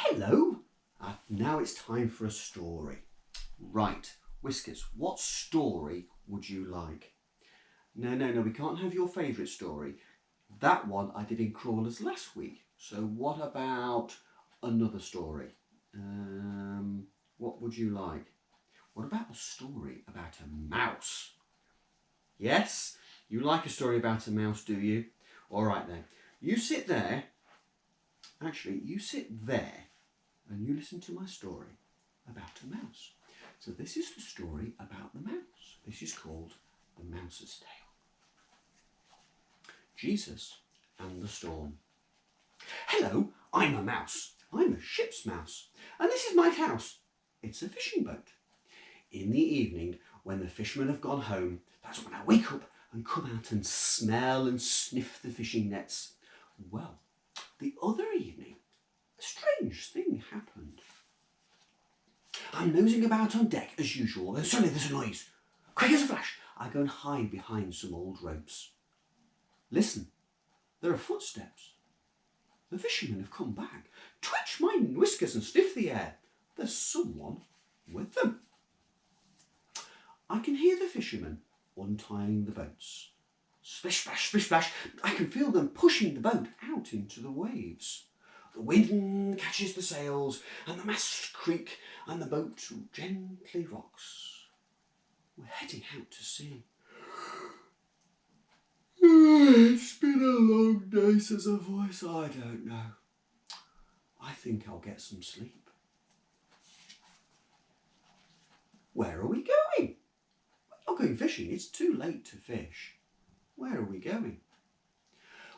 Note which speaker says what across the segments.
Speaker 1: Hello! Now it's time for a story. Right, Whiskers, what story would you like? No, we can't have your favourite story. That one I did in Crawlers last week. So what about another story? What would you like? What about a story about a mouse? Yes? You like a story about a mouse, do you? All right then. You sit there. Actually, you sit there and you listen to my story about a mouse. So this is the story about the mouse. This is called The Mouse's Tale. Jesus and the Storm. Hello, I'm a mouse. I'm a ship's mouse. And this is my house. It's a fishing boat. In the evening, when the fishermen have gone home, that's when I wake up and come out and smell and sniff the fishing nets. Well, the other evening, a strange thing happened. I'm nosing about on deck as usual, and suddenly there's a noise. Quick as a flash, I go and hide behind some old ropes. Listen, there are footsteps. The fishermen have come back. Twitch my whiskers and sniff the air. There's someone with them. I can hear the fishermen untying the boats. Splish, splash, splish, splash. I can feel them pushing the boat out into the waves. The wind catches the sails and the masts creak and the boat gently rocks. We're heading out to sea. It's been a long day, says a voice. I don't know. I think I'll get some sleep. Where are we going? We're not going fishing. It's too late to fish. Where are we going?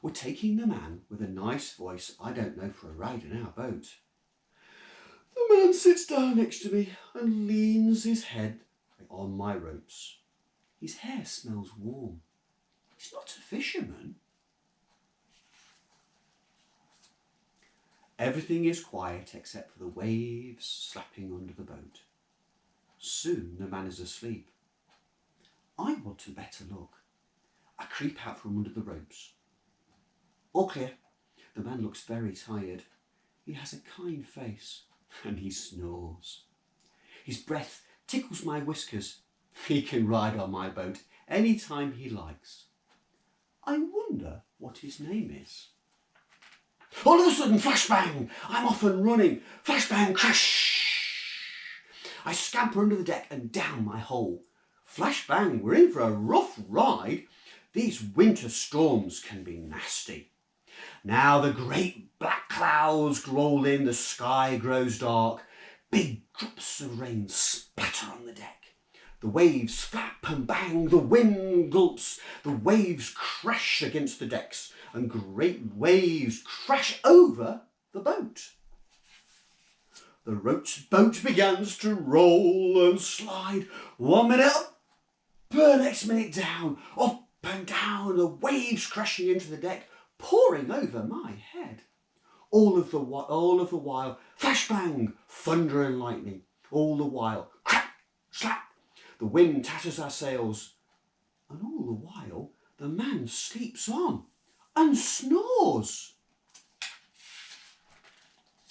Speaker 1: We're taking the man with a nice voice I don't know for a ride in our boat. The man sits down next to me and leans his head on my ropes. His hair smells warm. He's not a fisherman. Everything is quiet except for the waves slapping under the boat. Soon the man is asleep. I want a better look. I creep out from under the ropes. All clear. The man looks very tired. He has a kind face and he snores. His breath tickles my whiskers. He can ride on my boat any time he likes. I wonder what his name is. All of a sudden, flashbang! I'm off and running. Flashbang, crash! I scamper under the deck and down my hole. Flashbang, we're in for a rough ride. These winter storms can be nasty. Now the great black clouds roll in, the sky grows dark. Big drops of rain splatter on the deck. The waves flap and bang, the wind gulps, the waves crash against the decks, and great waves crash over the boat. The boat begins to roll and slide. 1 minute up, the next minute down, up and down, the waves crashing into the deck, pouring over my head. All of the while, flashbang, thunder and lightning. All the while, crack, slap. The wind tatters our sails, and all the while the man sleeps on and snores.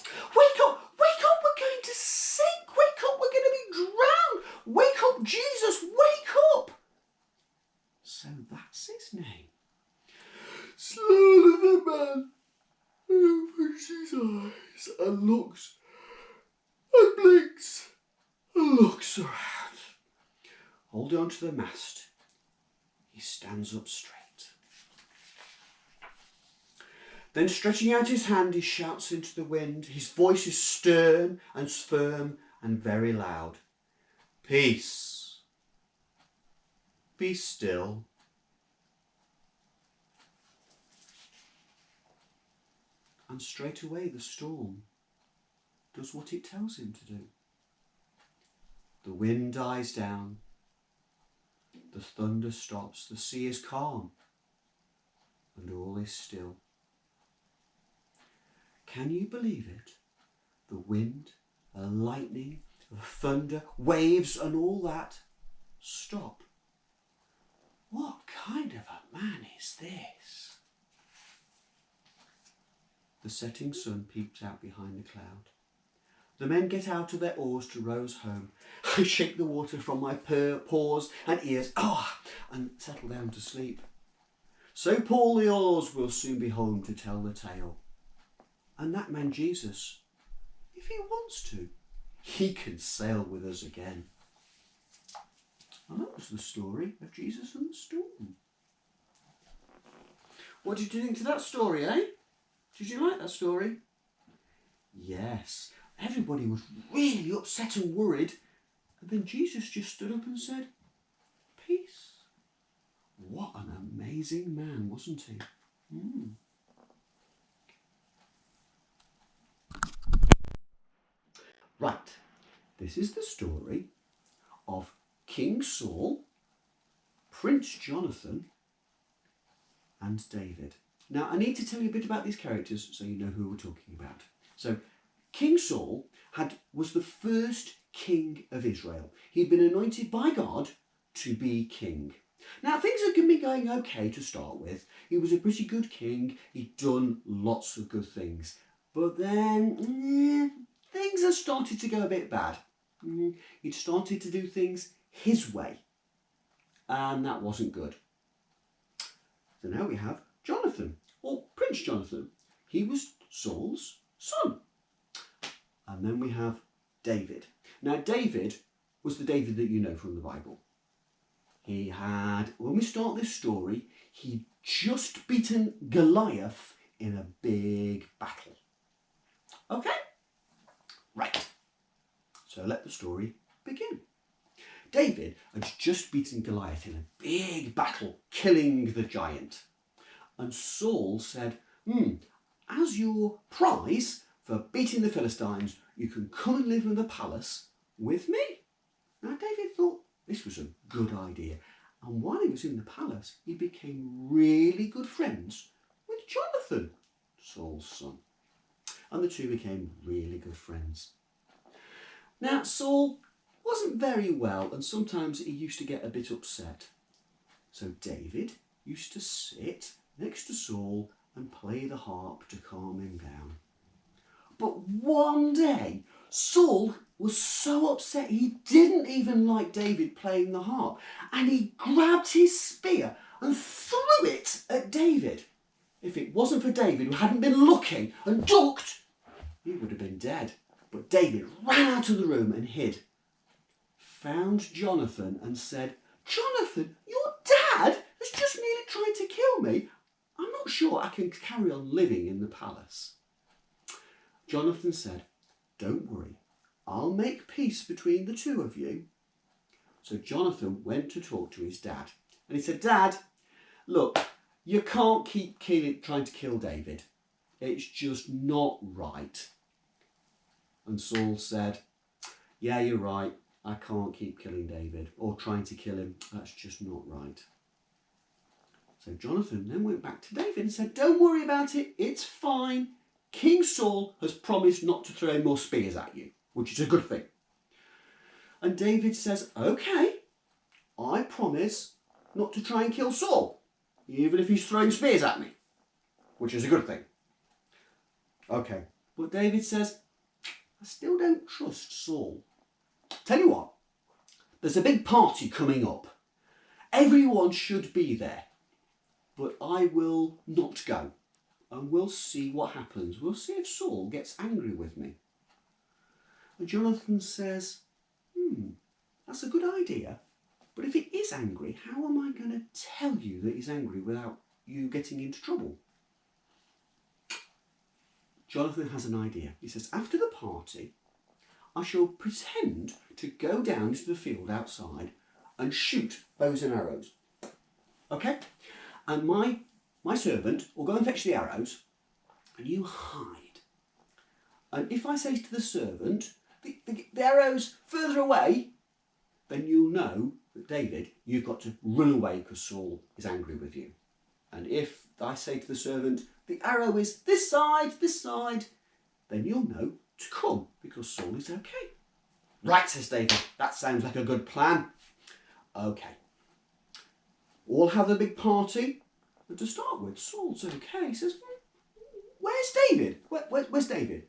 Speaker 1: Wake up, we're going to sink. Wake up, we're going to be drowned. Wake up, Jesus, wake up. So that's his name. Slowly the man opens his eyes and looks and blinks and looks around. Holding on to the mast, he stands up straight. Then stretching out his hand, he shouts into the wind. His voice is stern and firm and very loud. Peace. Be still. And straight away the storm does what it tells him to do. The wind dies down. The thunder stops, the sea is calm, and all is still. Can you believe it? The wind, the lightning, the thunder, waves and all that stop. What kind of a man is this? The setting sun peeps out behind the cloud. The men get out of their oars to row home. I shake the water from my paws and ears, and settle down to sleep. So pull the oars, we'll soon be home to tell the tale. And that man Jesus, if he wants to, he can sail with us again. And that was the story of Jesus and the storm. What did you think to that story, eh? Did you like that story? Yes. Everybody was really upset and worried. And then Jesus just stood up and said, peace. What an amazing man, wasn't he? Right. This is the story of King Saul, Prince Jonathan, and David. Now, I need to tell you a bit about these characters so you know who we're talking about. So, King Saul was the first king of Israel. He'd been anointed by God to be king. Now, things are going to be going okay to start with. He was a pretty good king. He'd done lots of good things. But then, things have started to go a bit bad. He'd started to do things his way. And that wasn't good. So now we have Jonathan, or Prince Jonathan. He was Saul's son. And then we have David. Now, David was the David that you know from the Bible. He had, when we start this story, he'd just beaten Goliath in a big battle. Okay? Right. So let the story begin. David had just beaten Goliath in a big battle, killing the giant. And Saul said, as your prize for beating the Philistines, you can come and live in the palace with me. Now, David thought this was a good idea. And while he was in the palace, he became really good friends with Jonathan, Saul's son. And the two became really good friends. Now, Saul wasn't very well, and sometimes he used to get a bit upset. So David used to sit next to Saul and play the harp to calm him down. But one day, Saul was so upset he didn't even like David playing the harp, and he grabbed his spear and threw it at David. If it wasn't for David, who hadn't been looking and ducked, he would have been dead. But David ran out of the room and hid. Found Jonathan and said, Jonathan, your dad has just nearly tried to kill me. I'm not sure I can carry on living in the palace. Jonathan said, don't worry, I'll make peace between the two of you. So Jonathan went to talk to his dad. And he said, Dad, look, you can't keep trying to kill David. It's just not right. And Saul said, yeah, you're right. I can't keep killing David or trying to kill him. That's just not right. So Jonathan then went back to David and said, don't worry about it. It's fine. King Saul has promised not to throw any more spears at you, which is a good thing. And David says, okay, I promise not to try and kill Saul, even if he's throwing spears at me, which is a good thing. Okay, but David says, I still don't trust Saul. Tell you what, there's a big party coming up. Everyone should be there, but I will not go. And we'll see what happens. We'll see if Saul gets angry with me. And Jonathan says, that's a good idea. But if he is angry, how am I going to tell you that he's angry without you getting into trouble? Jonathan has an idea. He says, after the party, I shall pretend to go down to the field outside and shoot bows and arrows. Okay? And my servant will go and fetch the arrows, and you hide. And if I say to the servant, the arrow's further away, then you'll know that, David, you've got to run away because Saul is angry with you. And if I say to the servant, the arrow is this side, then you'll know to come because Saul is okay. Right, says David, that sounds like a good plan. Okay. All have a big party. And to start with, Saul's okay. He says, where's David? Where's David?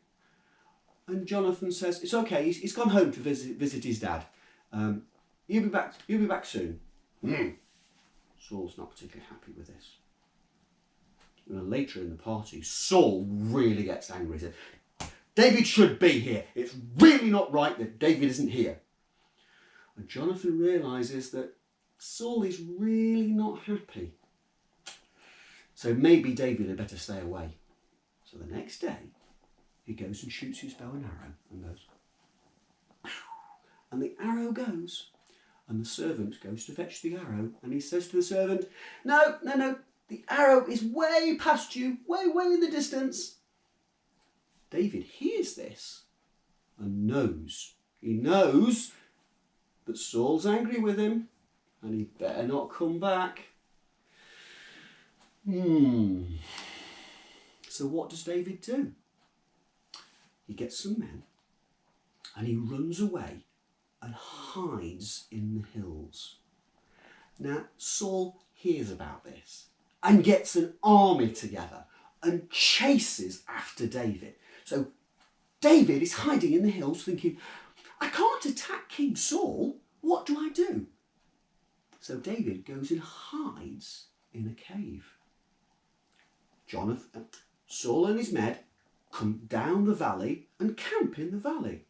Speaker 1: And Jonathan says, it's okay, he's gone home to visit his dad. You'll be back soon. Saul's not particularly happy with this. And later in the party, Saul really gets angry. He says, David should be here. It's really not right that David isn't here. And Jonathan realises that Saul is really not happy. So maybe David had better stay away. So the next day, he goes and shoots his bow and arrow and goes, and the arrow goes. And the servant goes to fetch the arrow, and he says to the servant, no, the arrow is way past you, way in the distance. David hears this and knows. He knows that Saul's angry with him, and he better not come back. So what does David do? He gets some men, and he runs away and hides in the hills. Now, Saul hears about this and gets an army together and chases after David. So David is hiding in the hills thinking, I can't attack King Saul. What do I do? So David goes and hides in a cave. Saul and his men come down the valley and camp in the valley.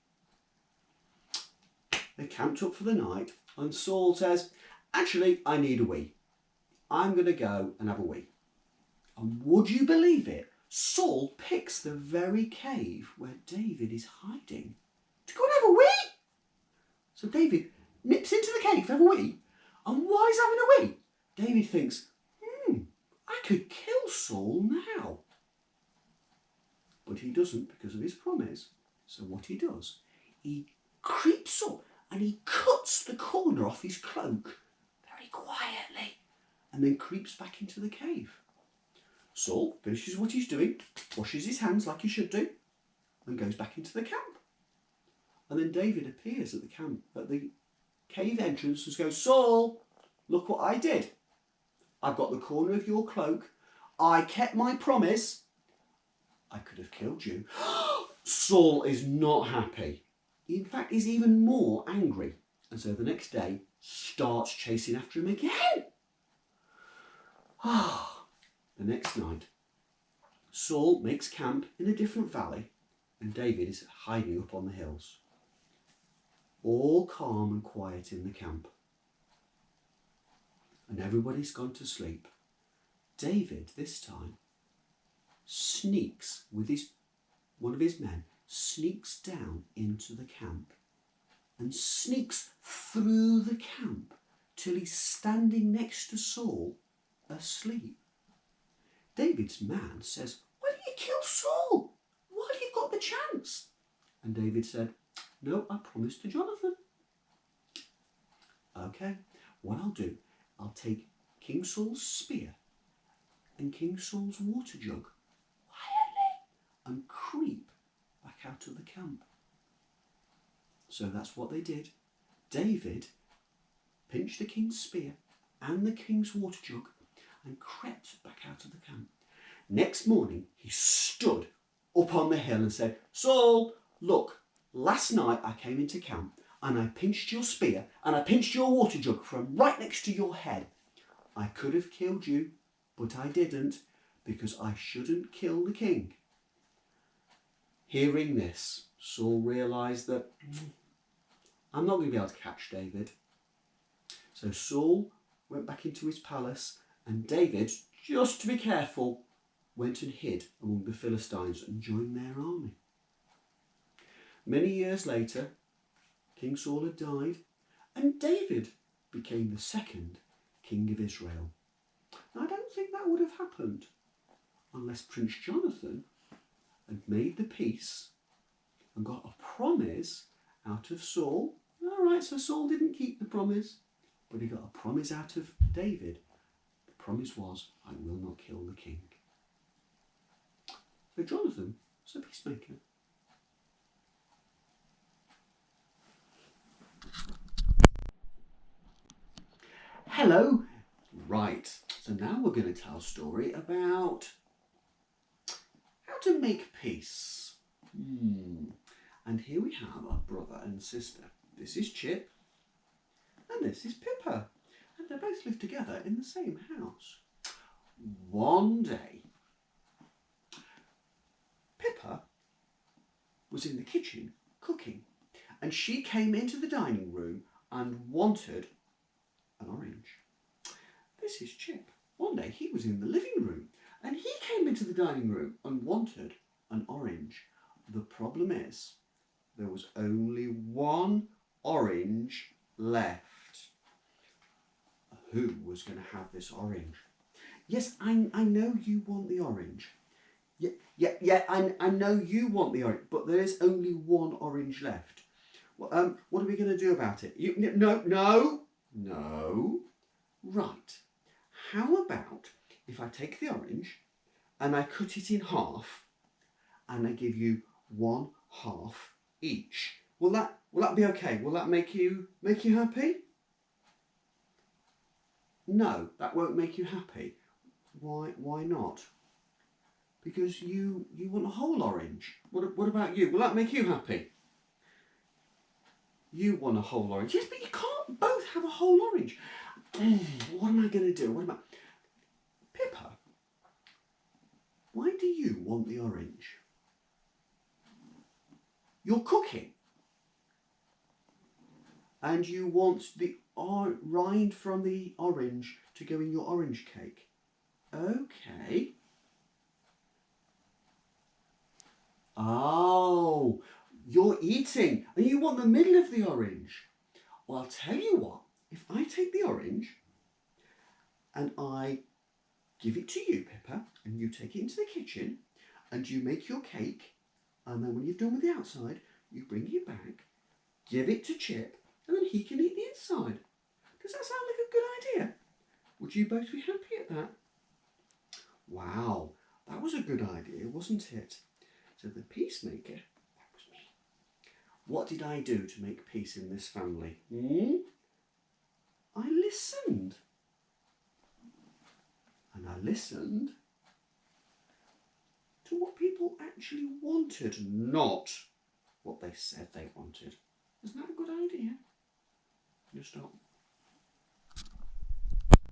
Speaker 1: They camped up for the night, and Saul says, actually, I need a wee. I'm going to go and have a wee. And would you believe it? Saul picks the very cave where David is hiding to go and have a wee. So David nips into the cave to have a wee. And while he's having a wee, David thinks, I could kill Saul now. But he doesn't because of his promise. So what he does, he creeps up and he cuts the corner off his cloak very quietly and then creeps back into the cave. Saul finishes what he's doing, washes his hands like he should do, and goes back into the camp. And then David appears at the cave entrance and goes, Saul, look what I did. I've got the corner of your cloak. I kept my promise. I could have killed you. Saul is not happy. In fact, he's even more angry. And so the next day, starts chasing after him again. The next night, Saul makes camp in a different valley, and David is hiding up on the hills. All calm and quiet in the camp. And everybody's gone to sleep. David, this time, sneaks with one of his men, sneaks down into the camp and sneaks through the camp till he's standing next to Saul, asleep. David's man says, why didn't you kill Saul while you've got the chance? And David said, no, I promised to Jonathan. Okay, what I'll do, I'll take King Saul's spear and King Saul's water jug quietly and creep back out of the camp. So that's what they did. David pinched the king's spear and the king's water jug and crept back out of the camp. Next morning, he stood up on the hill and said, Saul, look, last night I came into camp and I pinched your spear and I pinched your water jug from right next to your head. I could have killed you, but I didn't because I shouldn't kill the king. Hearing this, Saul realised that I'm not going to be able to catch David. So Saul went back into his palace, and David, just to be careful, went and hid among the Philistines and joined their army. Many years later, King Saul had died, and David became the second king of Israel. Now, I don't think that would have happened unless Prince Jonathan had made the peace and got a promise out of Saul. All right, so Saul didn't keep the promise, but he got a promise out of David. The promise was, I will not kill the king. So Jonathan was a peacemaker. Hello. Right, so now we're going to tell a story about how to make peace. And here we have a brother and sister. This is Chip and this is Pippa. And they both live together in the same house. One day, Pippa was in the kitchen cooking, and she came into the dining room and wanted an orange. This is Chip. One day he was in the living room and he came into the dining room and wanted an orange. The problem is there was only one orange left. Who was going to have this orange? Yes, I know you want the orange. Yeah, I know you want the orange, but there is only one orange left. Well, what are we going to do about it? No. Right. How about if I take the orange and I cut it in half and I give you 1/2 each? Will that be okay? Will that make you happy? No, that won't make you happy. Why not? Because you want a whole orange. What about you? Will that make you happy? You want a whole orange. Yes, but you can't both have a whole orange. What am I going to do? What about Pippa? Why do you want the orange? You're cooking. And you want the rind from the orange to go in your orange cake. Okay. Oh, you're eating and you want the middle of the orange. Well, I'll tell you what, if I take the orange and I give it to you, Pippa, and you take it into the kitchen and you make your cake, and then when you've done with the outside, you bring it back, give it to Chip, and then he can eat the inside. Does that sound like a good idea? Would you both be happy at that? Wow, that was a good idea, wasn't it? So the peacemaker, that was me. What did I do to make peace in this family? I listened. And I listened to what people actually wanted, not what they said they wanted. Isn't that a good idea? You stop.